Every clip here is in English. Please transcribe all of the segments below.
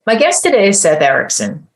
My guest today is Seth Erickson.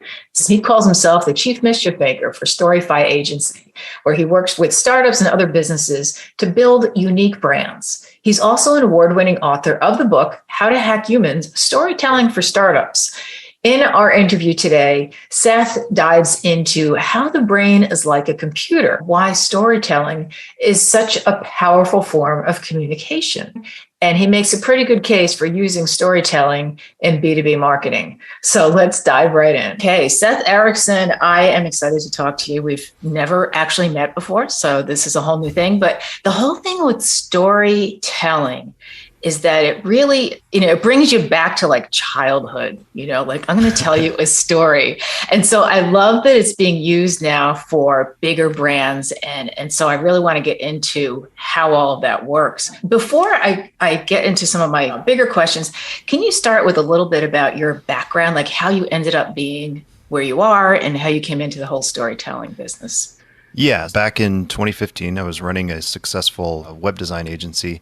He calls himself the chief mischief maker for Storyfy Agency, where he works with startups and other businesses to build unique brands. He's also an award-winning author of the book, How to Hack Humans, Storytelling for Startups. In our interview today, Seth dives into how the brain is like a computer, why storytelling is such a powerful form of communication. And he makes a pretty good case for using storytelling in B2B marketing. So let's dive right in. Okay, Seth Erickson, I am excited to talk to you. We've never actually met before, so this is a whole new thing. But the whole thing with storytelling is that it really, it brings you back to like childhood, like I'm going to tell you a story. And so I love that it's being used now for bigger brands. And so I really want to get into how all of that works. Before I get into some of my bigger questions, can you start with a little bit about your background, like how you ended up being where you are and how you came into the whole storytelling business? Yeah, back in 2015, I was running a successful web design agency,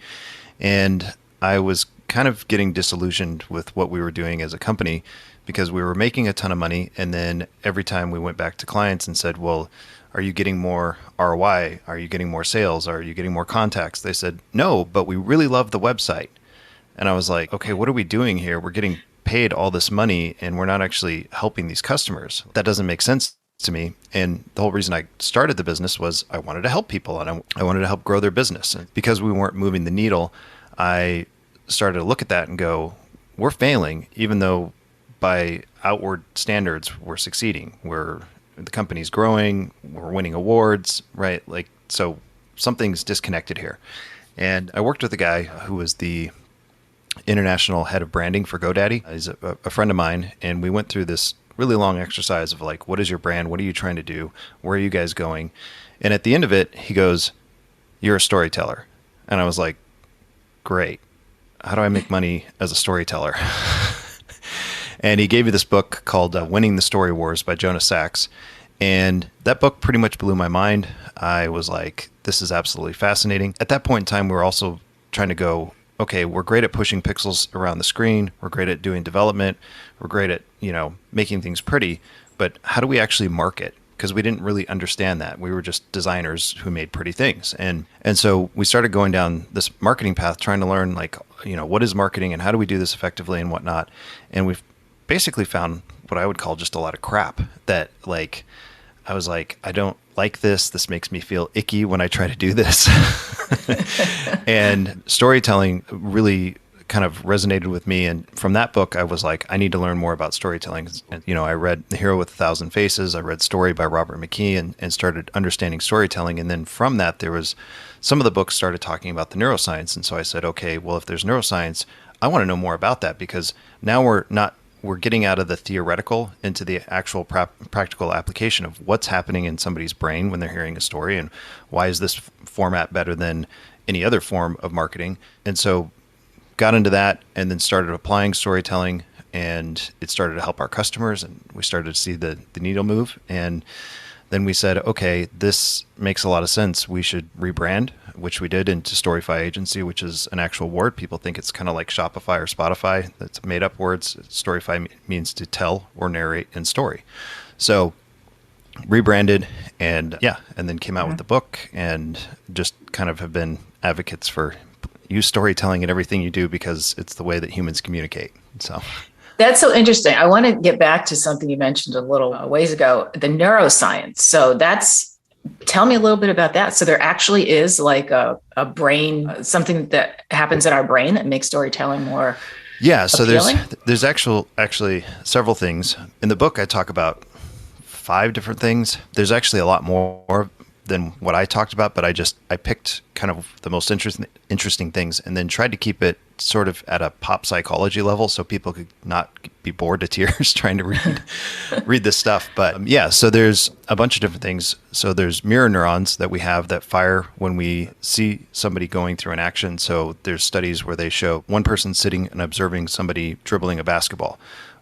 and I was kind of getting disillusioned with what we were doing as a company because we were making a ton of money. And then every time we went back to clients and said, well, are you getting more ROI? Are you getting more sales? Are you getting more contacts? They said, no, but we really love the website. And I was like, okay, what are we doing here? We're getting paid all this money and we're not actually helping these customers. That doesn't make sense to me. And the whole reason I started the business was I wanted to help people and I wanted to help grow their business. And because we weren't moving the needle, I started to look at that and go, we're failing, even though by outward standards, we're succeeding. The company's growing, we're winning awards, right? So something's disconnected here. And I worked with a guy who was the international head of branding for GoDaddy. He's a friend of mine. And we went through this really long exercise of like, what is your brand? What are you trying to do? Where are you guys going? And at the end of it, he goes, you're a storyteller. And I was like, great. How do I make money as a storyteller? And he gave me this book called Winning the Story Wars by Jonas Sachs. And that book pretty much blew my mind. I was like, this is absolutely fascinating. At that point in time, we were also trying to go, okay, we're great at pushing pixels around the screen. We're great at doing development. We're great at, making things pretty. But how do we actually market? Because we didn't really understand that. We were just designers who made pretty things. And so we started going down this marketing path, trying to learn what is marketing and how do we do this effectively and whatnot. And we've basically found what I would call just a lot of crap that I was like, I don't like this. This makes me feel icky when I try to do this. And storytelling really kind of resonated with me. And from that book, I was like, I need to learn more about storytelling. And, I read The Hero with a Thousand Faces. I read Story by Robert McKee and started understanding storytelling. And then from that, there was some of the books started talking about the neuroscience. And so I said, okay, well, if there's neuroscience, I want to know more about that because now we're getting out of the theoretical into the actual practical application of what's happening in somebody's brain when they're hearing a story and why is this format better than any other form of marketing. And so got into that and then started applying storytelling and it started to help our customers and we started to see the needle move. And then we said, okay, this makes a lot of sense. We should rebrand, which we did into Storyfy Agency, which is an actual word. People think it's kind of like Shopify or Spotify. That's made up words. Storyfy means to tell or narrate in story. So rebranded and then came out with the book and just kind of have been advocates for use storytelling in everything you do because it's the way that humans communicate. So that's so interesting. I want to get back to something you mentioned a little ways ago, the neuroscience. So tell me a little bit about that. So there actually is like a brain, something that happens in our brain that makes storytelling more so appealing? there's actually several things. In the book, I talk about 5 different things. There's actually a lot more than what I talked about, but I picked kind of the most interesting things and then tried to keep it sort of at a pop psychology level so people could not be bored to tears trying to read this stuff. But so there's a bunch of different things. So there's mirror neurons that we have that fire when we see somebody going through an action. So there's studies where they show one person sitting and observing somebody dribbling a basketball.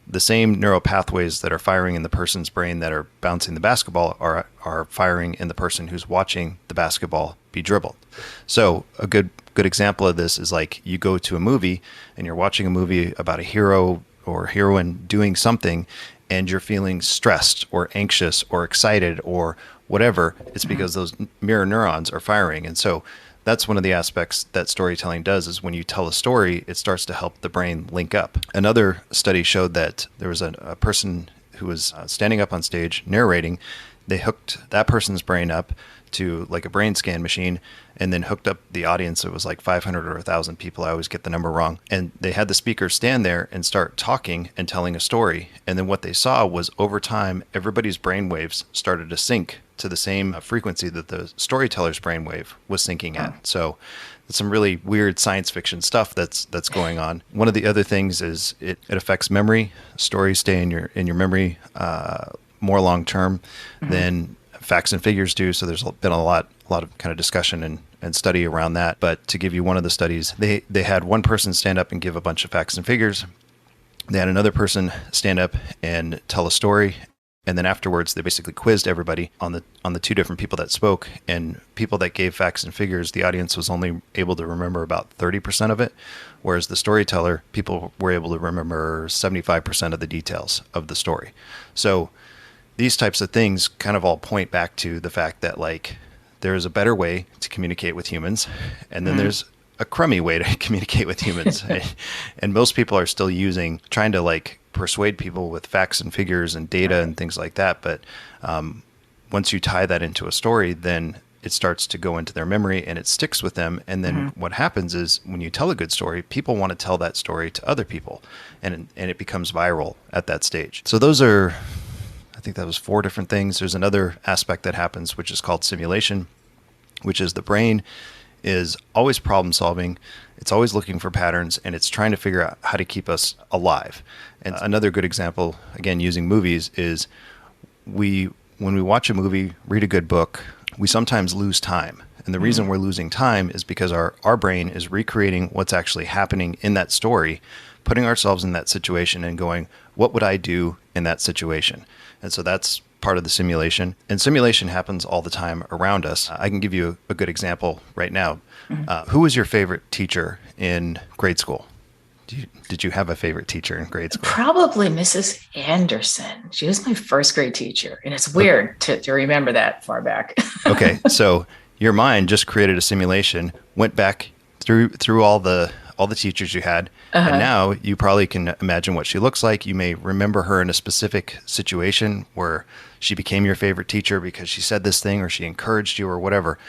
The same neural pathways that are firing in the person's brain that are bouncing the basketball are firing in the person who's watching the basketball be dribbled. So a good example of this is like you go to a movie and you're watching a movie about a hero or heroine doing something and you're feeling stressed or anxious or excited or whatever, it's because those mirror neurons are firing. And so that's one of the aspects that storytelling does, is when you tell a story, it starts to help the brain link up. Another study showed that there was a person who was standing up on stage narrating. They hooked that person's brain up to like a brain scan machine and then hooked up the audience. It was like 500 or 1,000 people. I always get the number wrong. And they had the speaker stand there and start talking and telling a story. And then what they saw was over time, everybody's brain waves started to sync to the same frequency that the storyteller's brainwave was syncing at. So it's some really weird science fiction stuff that's going on. One of the other things is it affects memory. Stories stay in your memory more long term than facts and figures do. So there's been a lot of kind of discussion and study around that. But to give you one of the studies, they had one person stand up and give a bunch of facts and figures. They had another person stand up and tell a story. And then afterwards, they basically quizzed everybody on the two different people that spoke. And people that gave facts and figures, the audience was only able to remember about 30% of it, whereas the storyteller, people were able to remember 75% of the details of the story. So these types of things kind of all point back to the fact that like there is a better way to communicate with humans, and then there's a crummy way to communicate with humans. And most people are still trying to like persuade people with facts and figures and data and things like that. But once you tie that into a story, then it starts to go into their memory and it sticks with them. And then what happens is when you tell a good story, people want to tell that story to other people, and it becomes viral at that stage. So those are, I think that was 4 different things. There's another aspect that happens, which is called simulation, which is the brain is always problem solving. It's always looking for patterns, and it's trying to figure out how to keep us alive. And another good example, again, using movies, is when we watch a movie, read a good book, we sometimes lose time. And the reason we're losing time is because our brain is recreating what's actually happening in that story, putting ourselves in that situation and going, what would I do in that situation? And so that's part of the simulation. And simulation happens all the time around us. I can give you a good example right now. Who was your favorite teacher in grade school? Did you have a favorite teacher in grade school? Probably Mrs. Anderson. She was my first grade teacher. And it's weird to remember that far back. Okay. So your mind just created a simulation, went back through all the teachers you had. And now you probably can imagine what she looks like. You may remember her in a specific situation where she became your favorite teacher because she said this thing or she encouraged you or whatever.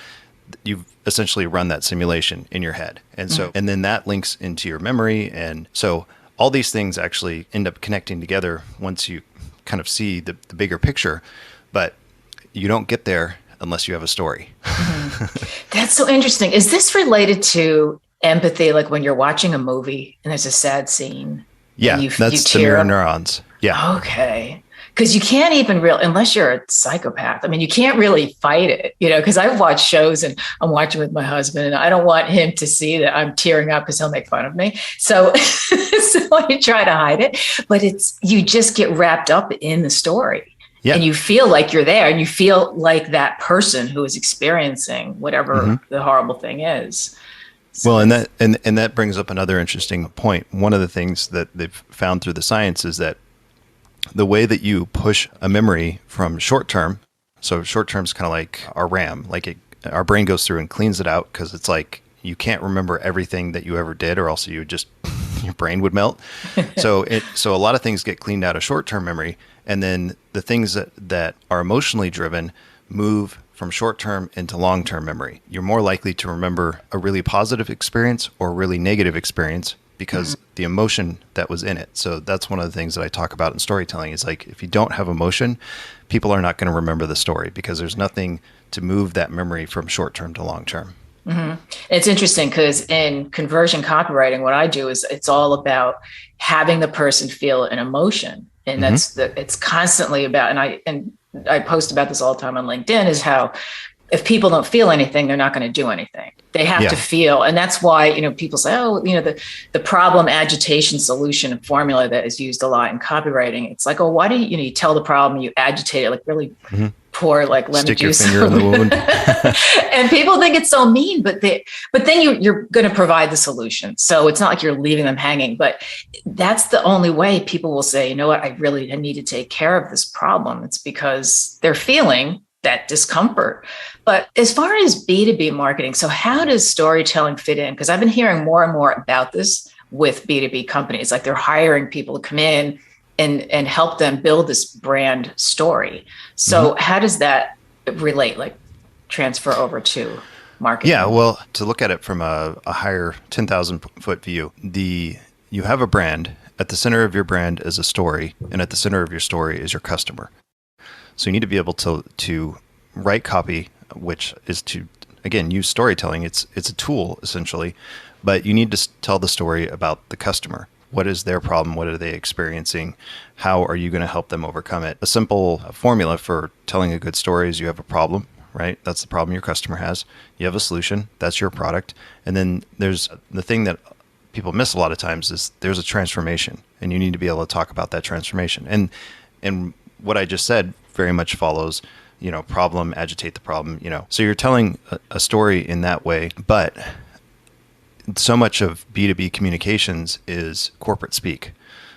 You've essentially run that simulation in your head. And so, and then that links into your memory. And so all these things actually end up connecting together once you kind of see the bigger picture, but you don't get there unless you have a story. That's so interesting. Is this related to empathy? Like when you're watching a movie and there's a sad scene. Yeah, that's the mirror neurons. Yeah. Okay. Because you can't even unless you're a psychopath. I mean, you can't really fight it, because I've watched shows and I'm watching with my husband and I don't want him to see that I'm tearing up because he'll make fun of me. So, so I try to hide it, but you just get wrapped up in the story. Yeah. And you feel like you're there and you feel like that person who is experiencing whatever the horrible thing is. So well, and that brings up another interesting point. One of the things that they've found through the science is that the way that you push a memory from short term, so short term is kind of like our RAM, our brain goes through and cleans it out because it's like you can't remember everything that you ever did, or else your brain would melt. So a lot of things get cleaned out of short term memory, and then the things that are emotionally driven move from short term into long term memory. You're more likely to remember a really positive experience or a really negative experience because the emotion that was in it. So that's one of the things that I talk about in storytelling is like, if you don't have emotion, people are not going to remember the story because there's nothing to move that memory from short term to long term. It's interesting because in conversion copywriting, what I do is it's all about having the person feel an emotion. And it's constantly about, and I post about this all the time on LinkedIn, is how if people don't feel anything, they're not going to do anything. They have to feel. And that's why, people say, the problem, agitation, solution formula that is used a lot in copywriting. It's like, why do you tell the problem, you agitate it, like really pour like lemon Stick juice. your finger in the wound. And people think it's so mean, but then you're going to provide the solution. So it's not like you're leaving them hanging, but that's the only way people will say, you know what, I need to take care of this problem. It's because they're feeling that discomfort. But as far as B2B marketing, so how does storytelling fit in? Because I've been hearing more and more about this with B2B companies, like they're hiring people to come in and help them build this brand story. So how does that relate, like transfer over to marketing? Yeah, well, to look at it from a higher 10,000 foot view, you have a brand. At the center of your brand is a story, and at the center of your story is your customer. So you need to be able to write copy, which is to, again, use storytelling. It's a tool, essentially, but you need to tell the story about the customer. What is their problem? What are they experiencing? How are you going to help them overcome it? A simple formula for telling a good story is you have a problem, right? That's the problem your customer has. You have a solution. That's your product. And then there's the thing that people miss a lot of times is there's a transformation, and you need to be able to talk about that transformation. And what I just said very much follows, problem, agitate the problem, So you're telling a story in that way, but so much of B2B communications is corporate speak.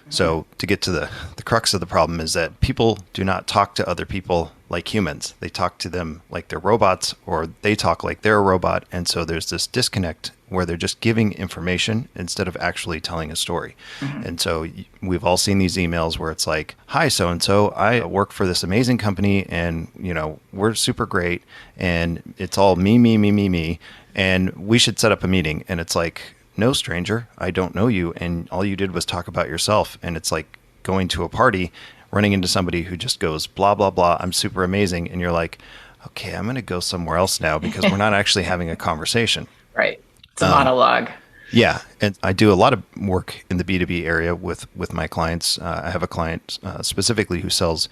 So to get to the crux of the problem is that people do not talk to other people like humans. They talk to them like they're robots, or they talk like they're a robot. And so there's this disconnect where they're just giving information instead of actually telling a story. And so we've all seen these emails where it's like, hi, so-and-so, I work for this amazing company, and, we're super great. And it's all me. And we should set up a meeting. And it's like, no, stranger, I don't know you. And all you did was talk about yourself. And it's like going to a party, running into somebody who just goes, blah, blah, blah, I'm super amazing. And you're like, okay, I'm going to go somewhere else now because we're not actually having a conversation. Right. It's a monologue. Yeah. And I do a lot of work in the B2B area with my clients. I have a client specifically who sells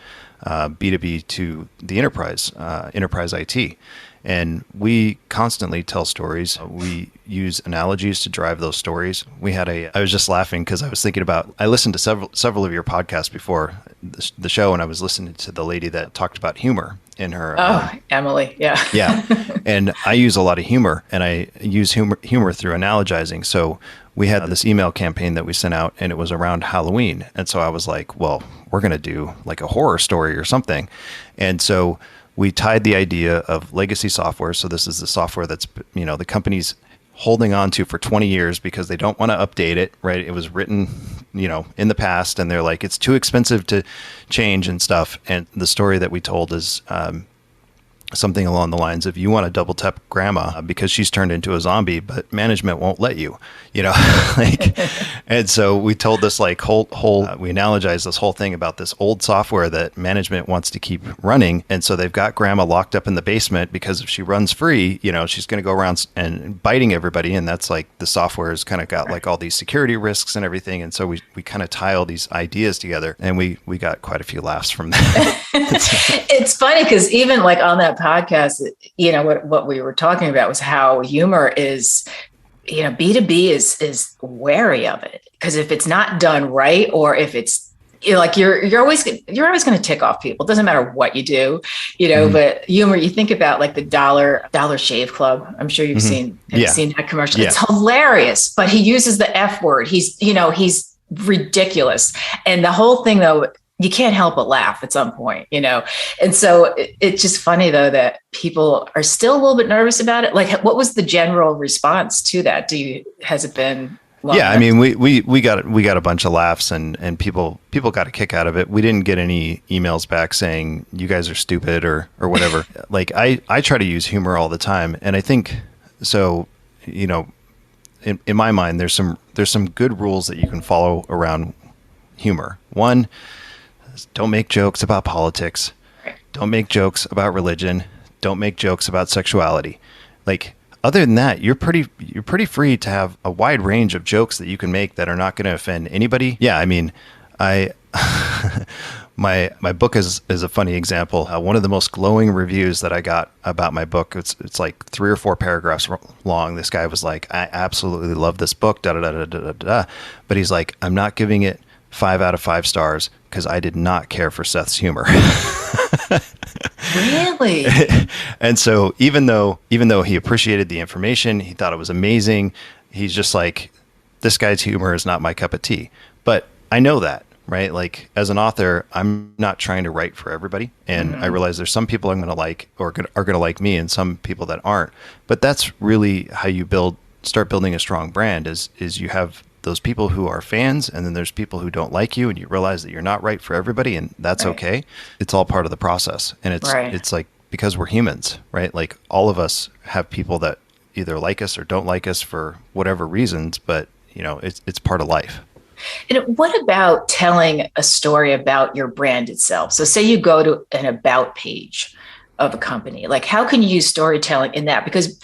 B2B to the enterprise IT. And we constantly tell stories. We use analogies to drive those stories. I was just laughing because I was thinking about, I listened to several of your podcasts before the show, and I was listening to the lady that talked about humor in her. Emily. Yeah. Yeah. And I use a lot of humor, and I use humor through analogizing. So we had this email campaign that we sent out, and it was around Halloween. And so I was like, well, we're going to do like a horror story or something. And so we tied the idea of legacy software. So this is the software that's, the company's holding on to for 20 years because they don't want to update it, right? It was written, in the past, and they're like, it's too expensive to change and stuff. And the story that we told is something along the lines of, you want to double tap grandma because she's turned into a zombie, but management won't let you, and so we told this like whole we analogized this whole thing about this old software that management wants to keep running. And so they've got grandma locked up in the basement because if she runs free, she's going to go around and biting everybody. And that's like, the software has kind of got like all these security risks and everything. And so we kind of tie all these ideas together, and we got quite a few laughs from that. It's funny because even like on that podcast, what we were talking about was how humor is, B2B is wary of it, because if it's not done right, or if it's like you're always going to tick off people. It doesn't matter what you do, but humor, you think about like the Dollar Shave Club. I'm sure you've seen that commercial. Yeah. It's hilarious, but he uses the F word. He's ridiculous. And the whole thing though, you can't help but laugh at some point, And so it's just funny though, that people are still a little bit nervous about it. Like, what was the general response to that? Has it been long enough? I mean, we got a bunch of laughs, and people got a kick out of it. We didn't get any emails back saying you guys are stupid or whatever. Like I try to use humor all the time. And I think so, in my mind, there's some good rules that you can follow around humor. One, don't make jokes about politics. Don't make jokes about religion. Don't make jokes about sexuality. Like, other than that, you're pretty free to have a wide range of jokes that you can make that are not going to offend anybody. Yeah, I mean, my book is a funny example. One of the most glowing reviews that I got about my book, it's like 3 or 4 paragraphs long. This guy was like, I absolutely love this book, da da da da da da. But he's like, I'm not giving it 5 out of 5 stars because I did not care for Seth's humor. Really? And so even though he appreciated the information, he thought it was amazing, he's just like, this guy's humor is not my cup of tea. But I know that, right? Like as an author, I'm not trying to write for everybody. And I realize there's some people I'm going to like or are going to like me and some people that aren't. But that's really how you start building a strong brand is you have those people who are fans, and then there's people who don't like you, and you realize that you're not right for everybody, and that's okay. It's all part of the process. And it's like, because we're humans, right? Like all of us have people that either like us or don't like us for whatever reasons, but it's part of life. And what about telling a story about your brand itself? So say you go to an about page of a company, like how can you use storytelling in that? Because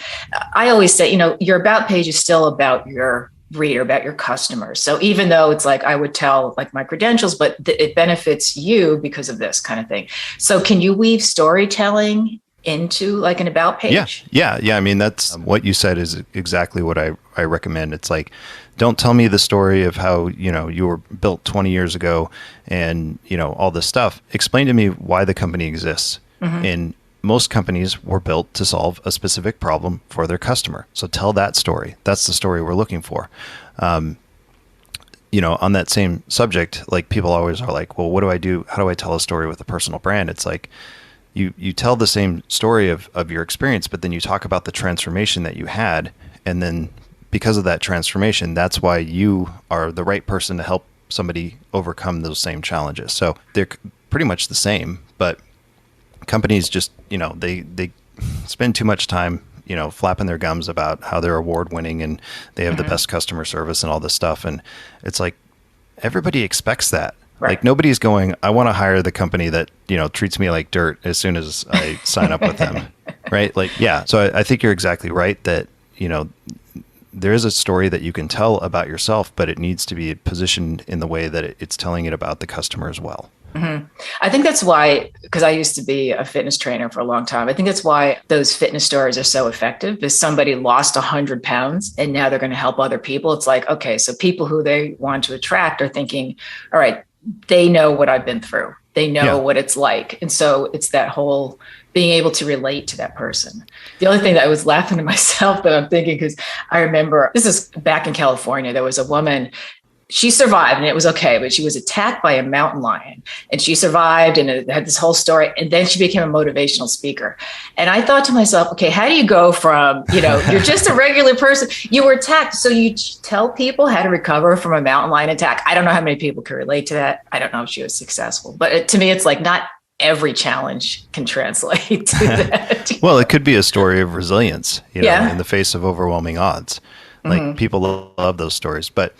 I always say, your about page is still about your reader, about your customers. So even though it's like, I would tell like my credentials, but it benefits you because of this kind of thing. So can you weave storytelling into like an about page? Yeah. I mean, that's what you said is exactly what I recommend. It's like, don't tell me the story of how, you were built 20 years ago and, all this stuff. Explain to me why the company exists. And most companies were built to solve a specific problem for their customer. So tell that story. That's the story we're looking for. On that same subject, like people always are like, well, what do I do? How do I tell a story with a personal brand? It's like, you tell the same story of your experience, but then you talk about the transformation that you had. And then because of that transformation, that's why you are the right person to help somebody overcome those same challenges. So they're pretty much the same, but companies just, they spend too much time, flapping their gums about how they're award winning and they have the best customer service and all this stuff. And it's like, everybody expects that. Right. Like nobody's going, I want to hire the company that, treats me like dirt as soon as I sign up with them. Right. Like, yeah. So I think you're exactly right that, there is a story that you can tell about yourself, but it needs to be positioned in the way that it's telling it about the customer as well. I think that's why, because I used to be a fitness trainer for a long time. I think that's why those fitness stories are so effective, is somebody lost 100 pounds and now they're going to help other people. It's like, okay, so people who they want to attract are thinking, all right, they know what I've been through. They know what it's like. And so it's that whole being able to relate to that person. The only thing that I was laughing to myself that I'm thinking, because I remember this is back in California, there was a woman. She survived and it was okay, but she was attacked by a mountain lion and she survived and it had this whole story. And then she became a motivational speaker. And I thought to myself, okay, how do you go from, you're just a regular person, you were attacked. So you tell people how to recover from a mountain lion attack. I don't know how many people could relate to that. I don't know if she was successful, but to me, it's like not every challenge can translate to that. Well, it could be a story of resilience, in the face of overwhelming odds. Like people love those stories. But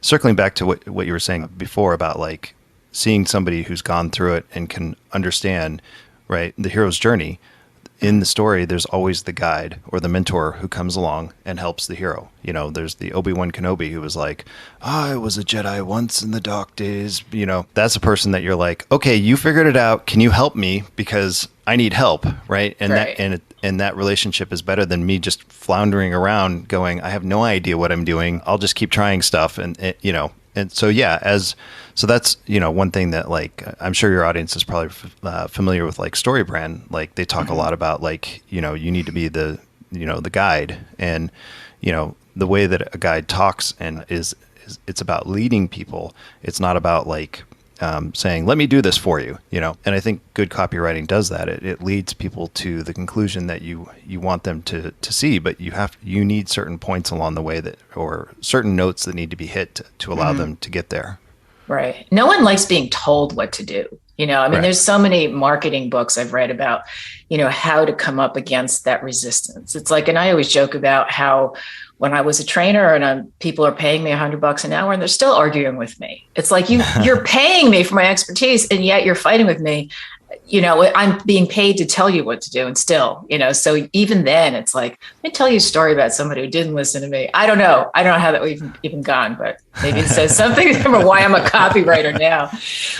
circling back to what you were saying before about like seeing somebody who's gone through it and can understand, right, the hero's journey. In the story, there's always the guide or the mentor who comes along and helps the hero. There's the Obi-Wan Kenobi who was like, I was a Jedi once in the dark days. That's a person that you're like, okay, you figured it out. Can you help me? Because I need help, right? And that relationship is better than me just floundering around going, I have no idea what I'm doing. I'll just keep trying stuff. And so, so that's, one thing that like, I'm sure your audience is probably familiar with like StoryBrand. Like they talk a lot about like, you need to be the guide, and, the way that a guide talks and is it's about leading people. It's not about like, saying, let me do this for you, and I think good copywriting does that. It leads people to the conclusion that you want them to see, but you need certain points along the way or certain notes that need to be hit to allow them to get there. Right. No one likes being told what to do. There's so many marketing books I've read about, how to come up against that resistance. It's like, and I always joke about how when I was a trainer and people are paying me $100 an hour and they're still arguing with me. It's like, you're paying me for my expertise and yet you're fighting with me. I'm being paid to tell you what to do and still, so even then it's like, let me tell you a story about somebody who didn't listen to me. I don't know how that we've even gone, but maybe it says something about why I'm a copywriter now.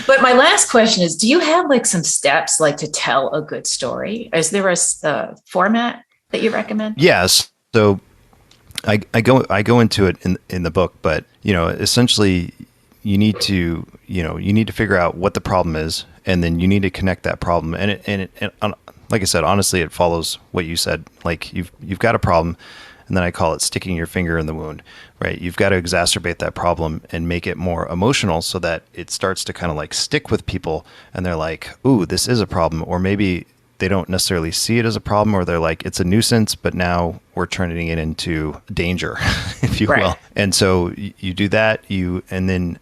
But my last question is, do you have like some steps like to tell a good story? Is there a format that you recommend? Yes. So I go into it in the book, but essentially you need to figure out what the problem is, and then you need to connect that problem. And like I said, honestly, it follows what you said. Like you've got a problem, and then I call it sticking your finger in the wound, right? You've got to exacerbate that problem and make it more emotional so that it starts to kind of like stick with people, and they're like, ooh, this is a problem. Or maybe they don't necessarily see it as a problem, or they're like, it's a nuisance, but now we're turning it into danger, if you will. And so you do that, and then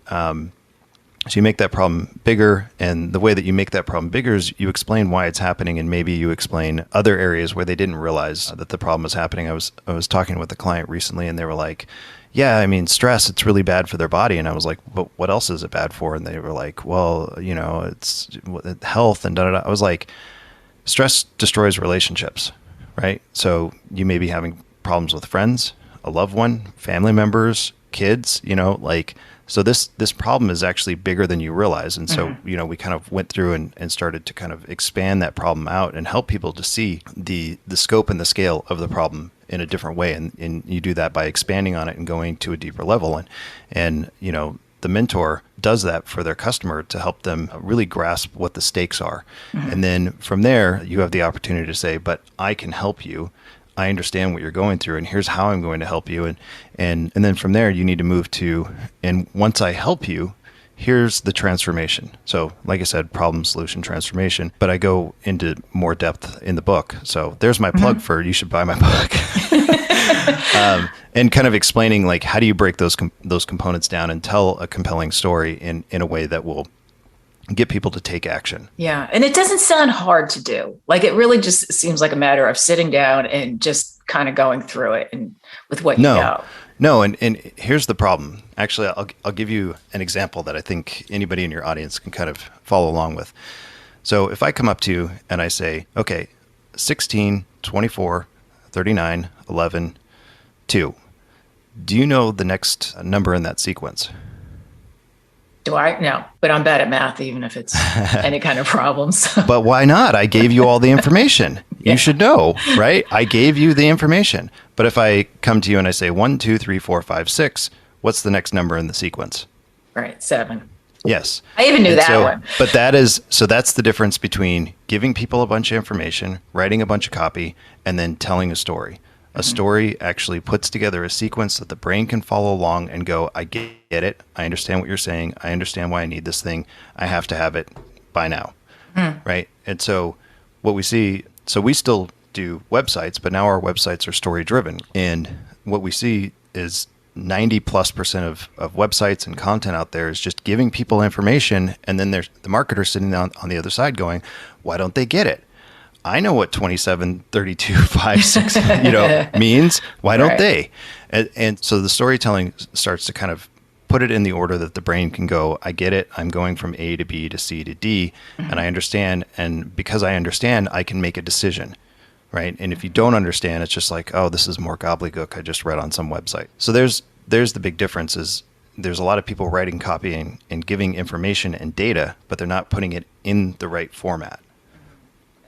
so you make that problem bigger, and the way that you make that problem bigger is you explain why it's happening, and maybe you explain other areas where they didn't realize that the problem was happening. I was talking with a client recently, and they were like, yeah, I mean, stress, it's really bad for their body. And I was like, but what else is it bad for? And they were like, well, it's health and da-da-da. I was like, stress destroys relationships, right? So you may be having problems with friends, a loved one, family members, kids, so this problem is actually bigger than you realize. And so, we kind of went through and started to kind of expand that problem out and help people to see the scope and the scale of the problem in a different way. And you do that by expanding on it and going to a deeper level. And the mentor does that for their customer to help them really grasp what the stakes are. And then from there, you have the opportunity to say, but I can help you. I understand what you're going through, and here's how I'm going to help you. And then from there, you need to move to, and once I help you, here's the transformation. So like I said, problem, solution, transformation, but I go into more depth in the book. So there's my plug for, you should buy my book. And kind of explaining like, how do you break those components down and tell a compelling story in a way that will get people to take action. Yeah. And it doesn't sound hard to do. Like, it really just seems like a matter of sitting down and just kind of going through it and with what you know. No. And here's the problem. Actually, I'll give you an example that I think anybody in your audience can kind of follow along with. So if I come up to you and I say, okay, 16, 24, 39, 11, 2, do you know the next number in that sequence? Do I? No, but I'm bad at math, even if it's any kind of problems. But why not? I gave you all the information. You should know, right? I gave you the information. But if I come to you and I say 1, 2, 3, 4, 5, 6, what's the next number in the sequence? Right, 7. Yes. I even knew that one. But that's the difference between giving people a bunch of information, writing a bunch of copy, and then telling a story. A story actually puts together a sequence that the brain can follow along and go, I get it. I understand what you're saying. I understand why I need this thing. I have to have it by now. Right? And so what we see, so we still do websites, but now our websites are story driven. And what we see is 90+% of websites and content out there is just giving people information. And then there's the marketer sitting on the other side going, why don't they get it? I know what 27, 32, 5, 6, means. Why don't they? And so the storytelling starts to kind of put it in the order that the brain can go, I get it. I'm going from A to B to C to D, and I understand. And because I understand, I can make a decision, right? And if you don't understand, it's just like, oh, this is more gobbledygook I just read on some website. So there's the big difference is there's a lot of people writing copy and giving information and data, but they're not putting it in the right format.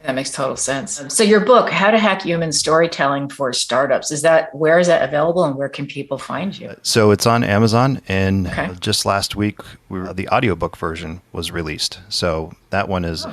That makes total sense. So your book, How to Hack Human Storytelling for Startups, where is that available, and where can people find you? So it's on Amazon, and just last week, the audiobook version was released. So that one is,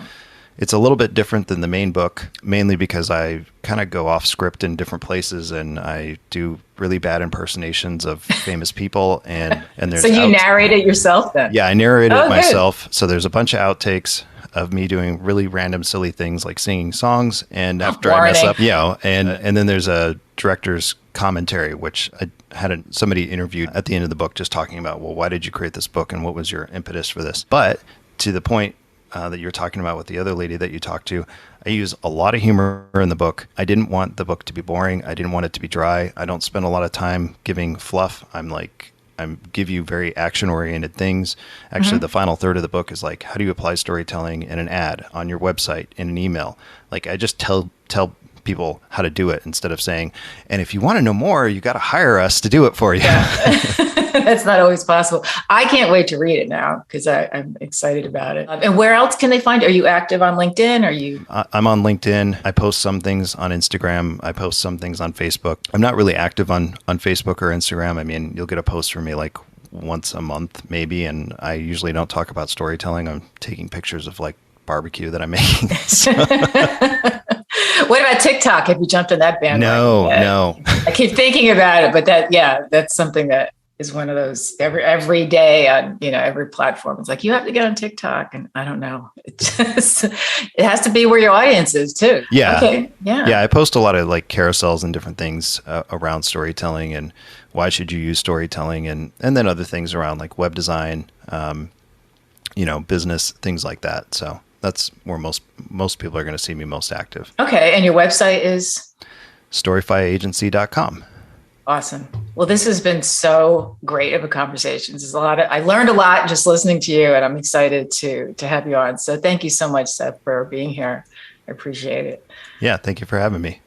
it's a little bit different than the main book, mainly because I kind of go off script in different places, and I do really bad impersonations of famous people. And there's So you narrate it yourself then? Yeah, I narrate it myself. So there's a bunch of outtakes of me doing really random, silly things like singing songs. And after I mess up, and then there's a director's commentary, which I had somebody interviewed at the end of the book just talking about, well, why did you create this book and what was your impetus for this? But to the point that you're talking about with the other lady that you talked to, I use a lot of humor in the book. I didn't want the book to be boring. I didn't want it to be dry. I don't spend a lot of time giving fluff. I give you very action-oriented things. Actually, the final third of the book is like, how do you apply storytelling in an ad, on your website, in an email? Like, I just tell people how to do it instead of saying, and if you want to know more, you got to hire us to do it for you. Yeah. That's not always possible. I can't wait to read it now because I'm excited about it. And where else can they find? Are you active on LinkedIn? Are you? I'm on LinkedIn. I post some things on Instagram. I post some things on Facebook. I'm not really active on Facebook or Instagram. I mean, you'll get a post from me like once a month maybe, and I usually don't talk about storytelling. I'm taking pictures of like barbecue that I'm making. What about TikTok? Have you jumped on that bandwagon? No. I keep thinking about it, but that's something that is one of those every day on, every platform. It's like, you have to get on TikTok. And I don't know. It has to be where your audience is too. Yeah. Okay. Yeah. Yeah. I post a lot of like carousels and different things around storytelling and why should you use storytelling and then other things around like web design, business, things like that. So that's where most people are going to see me most active. Okay. And your website is? Storyfyagency.com. Awesome. Well, this has been so great of a conversation. I learned a lot just listening to you, and I'm excited to have you on. So thank you so much, Seth, for being here. I appreciate it. Yeah. Thank you for having me.